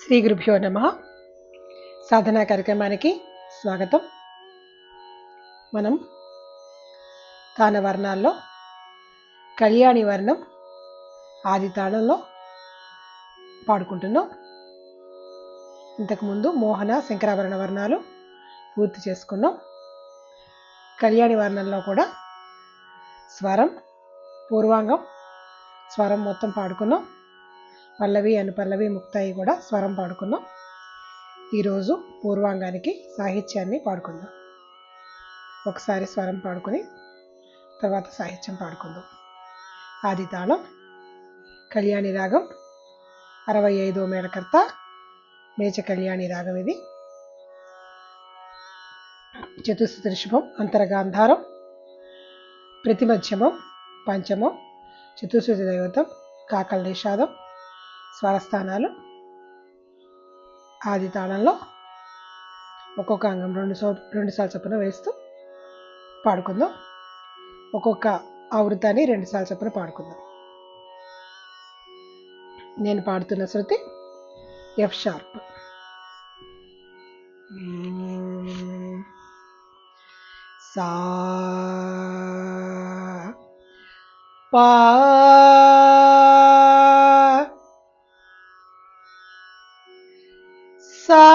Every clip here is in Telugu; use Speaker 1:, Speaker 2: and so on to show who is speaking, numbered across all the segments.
Speaker 1: శ్రీ గురుభ్యో నమః. సాధనా కార్యక్రమానికి స్వాగతం. మనం తాన వర్ణాల్లో కళ్యాణి వర్ణం ఆది తాళంలో పాడుకుంటున్నాం. ఇంతకుముందు మోహన శంకరాభరణ వర్ణాలు పూర్తి చేసుకున్నాం. కళ్యాణి వర్ణంలో కూడా స్వరం, పూర్వాంగం, స్వరం మొత్తం పాడుకున్నాం. పల్లవి, అనుపల్లవి, ముక్తాయి కూడా స్వరం పాడుకున్నాం. ఈరోజు పూర్వాంగానికి సాహిత్యాన్ని పాడుకుందాం. ఒకసారి స్వరం పాడుకొని తర్వాత సాహిత్యం పాడుకుందాం. ఆది తాళం, కళ్యాణి రాగం, 65వ మేళకర్త, మేచ కళ్యాణి రాగం. ఇది చతుశ్రుతి రిషభం, అంతరగాంధారం, ప్రతిమధ్యమం, పంచమం, చతుశ్రుతి దైవతం, కాకల నిషాదం, స్వరస్థానాలు. ఆది తాళంలో ఒక్కొక్క అంగం రెండు సార్లు చొప్పున వేస్తూ పాడుకుందాం. ఒక్కొక్క ఆవృతాన్ని 2 సార్లు చొప్పున పాడుకుందాం. నేను పాడుతున్న శృతి ఎఫ్ షార్ప్. సా పా సా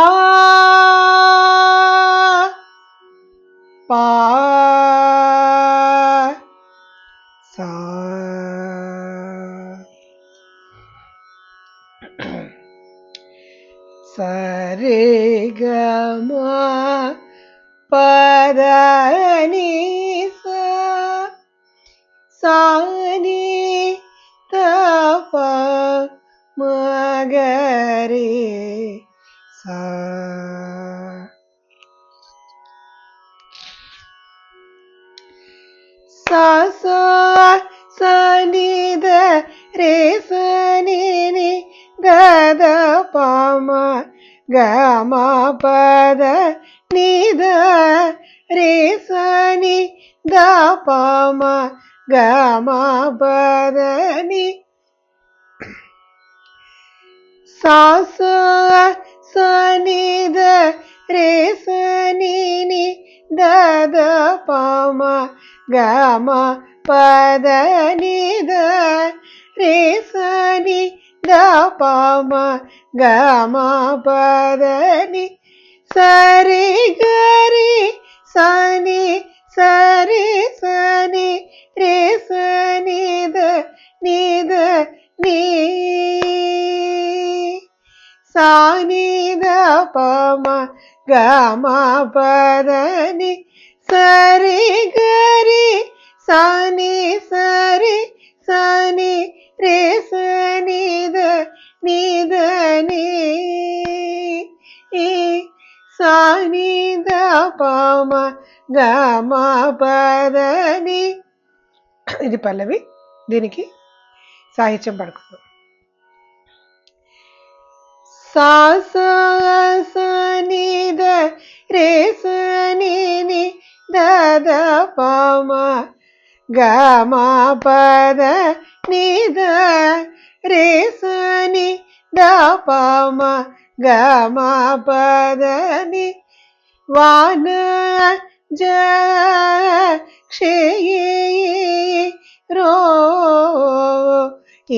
Speaker 1: పా సా. సరే గ మా పద ని సా సా ని త ప మ గ రే సా. సా సా సా ని ద రే సా ని ని ద ద ప మ గ మ ప ద ని ద రే సా ని ద ప మ గ మ ప ద ని. సా సా సా ని ద రే సా ని ని ద ద ప మ గ మ ప ద ని ద రే సా ని ద ప మ గ మ ప ద ని. సరి గ రి సా ని సరి సా ని రే సా ని ద ని ద ని. సా ని ద ప మ గ మ ప ద ని. సరి గ రి సా ని సరి సా ని రే సా ని ద ని ద ని. సా ని ద ప మ గ మ ప ద ని. ఇది పల్లవి. దీనికి సాహిత్యం పడుకుందాం. సా సా సా ని ద రే సా ని ని ద ద ప మ గ మ ప ద ని ద రే సా ని ద ప మ గ మ ప ద ని. వాన జ క్షే రో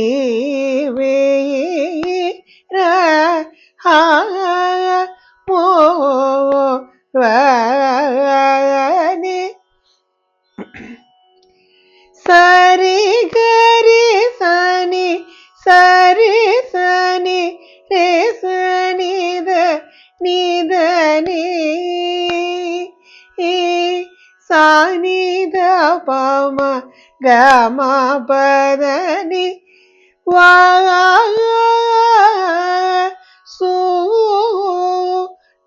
Speaker 1: ఈ వే ర హ మో ర ని. సరి గ రి సా ని సరి సా ని రే సా ని ద ని ద ని. సా ని ద ప మ గ మ ప ద ని. వా సు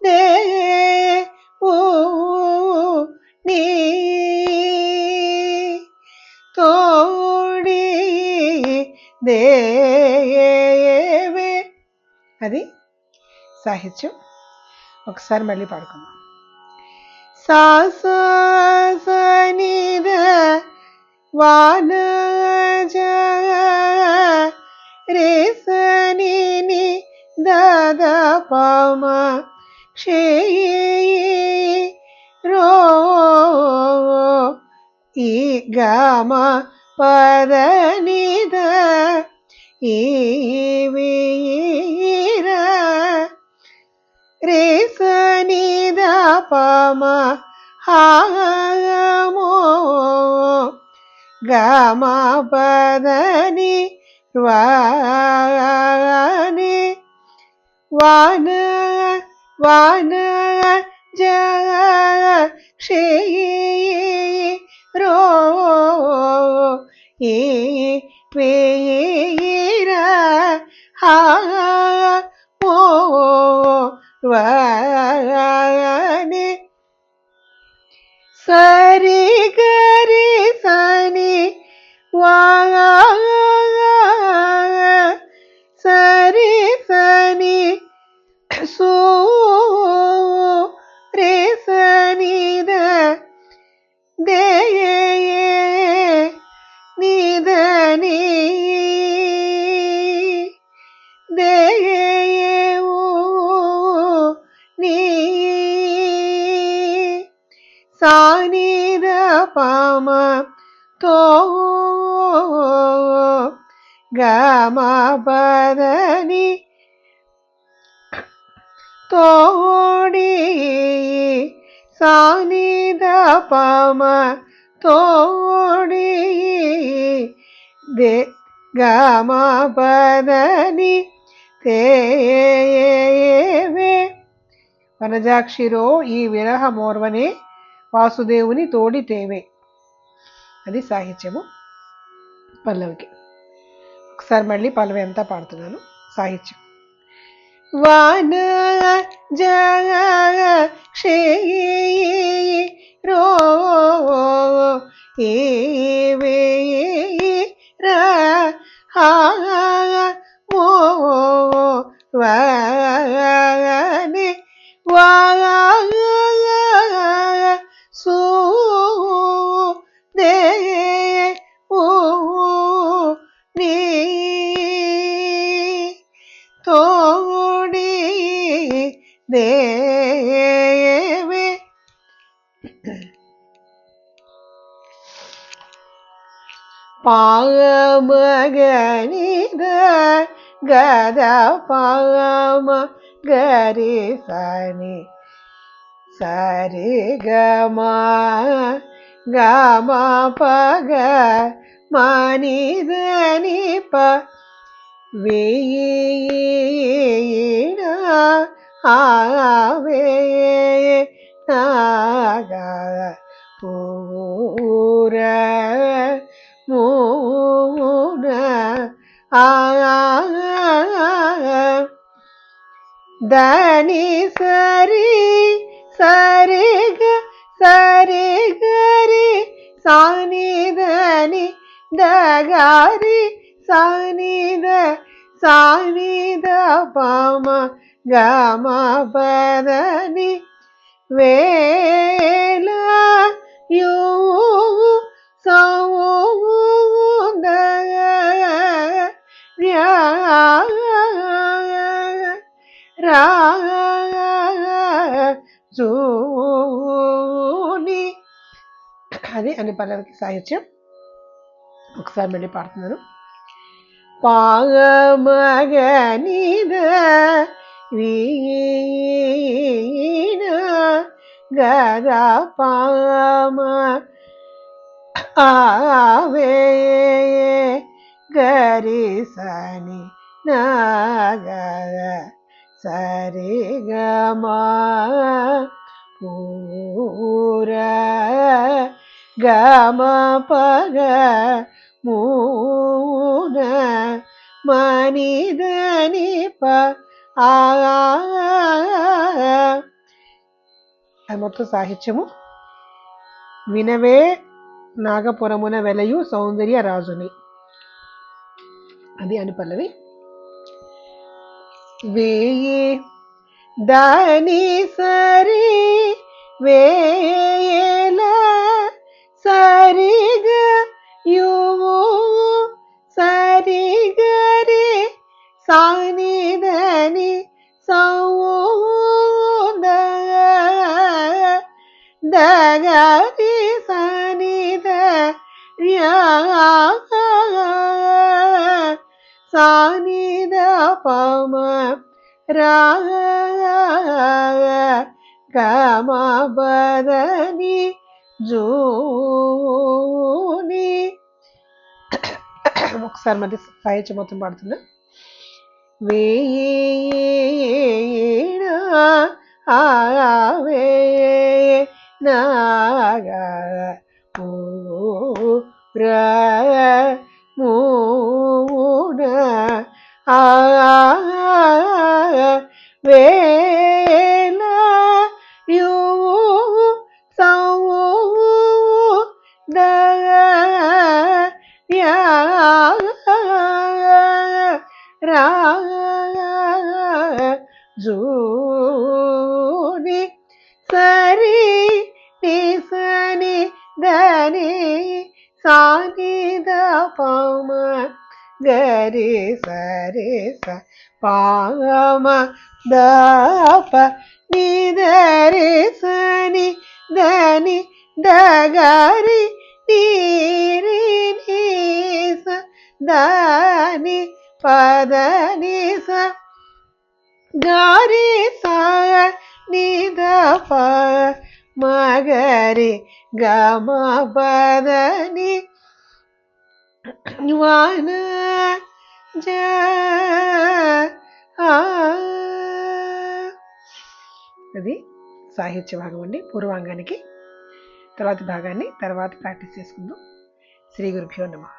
Speaker 1: దే ఓ ని. తోడి దేవే. అది సాహిత్యం. ఒకసారి మళ్ళీ పాడుకుందాం. సా సా సా ని ద వాన జ రే స ని ని ద దద పమ క్షే రో ఈ గమ పద నిద ఈ వీర రే స నిద పమ హామో గమ పదని వాని వాన వాన జ క్షే రో ఈ వీర హామో వాని సరి గరి సని వా సరి సని సో రే సని ద దే నిద ని దే ఓ నీ సానిద పమ తో గమ పదని తోడి సానిద పమ తోడి దే గమ పదని తేవే వనజాక్షిరో ఈ విరహ మోర్వనే వాసుదేవుని తోడి తేవే. అది సాహిత్యము. పల్లవికి ఒకసారి మళ్ళీ పల్లవి అంతా పాడుతున్నాను. సాహిత్యం వాన జ క్షే రో ఏ వీర హామో వాని వా సో దే ఓ నీ తోడి దేవే. పామగనిద గద పామ గరి సని సరి గమ గమ పగ మనిద నిప వీణ ఆవే నాగ పూర మూన దని సరి సరి గరి సానిదని దగారి సానిద పమ గమ పదని వేల యు సౌందర్య రాజూని. అది అని పల్లవికి సాహిత్యం. ఒకసారి మళ్ళీ పాడుతున్నాను. పాగమగనిద వీణ గద పామ ఆవే గరి సని నాగ సరి గమ పూర గమ పగ మూన మనిద నిప అది మొత్తం సాహిత్యము. వినవే నాగపురమున వెలయు సౌందర్య రాజుని. అది అని పల్లవి. వేయి దాని సరి వేల సరిగ యువు సరిగరి సానిదని గరి సనిద సానిద పమ రా గమ బదని జూని. ఒకసారి మధ్య సాహిత్యం మొత్తం పాడుతున్నా. వేణ ఆవే నాగా మూన ఆ వేళ యు సౌ ద రా జూని సరి నిసని దని సాని ద పమ గరి సరి స పామ దప నిదరి సని దని దగరి నీరి నీస దాని పదని స గారి సా నిద ప మగరి గమ పదని వాన జ అది సాహిత్య భాగం అండి. పూర్వాంగానికి తర్వాతి భాగాన్ని తర్వాత ప్రాక్టీస్ చేసుకుందాం. శ్రీ గురుభ్యో నమః.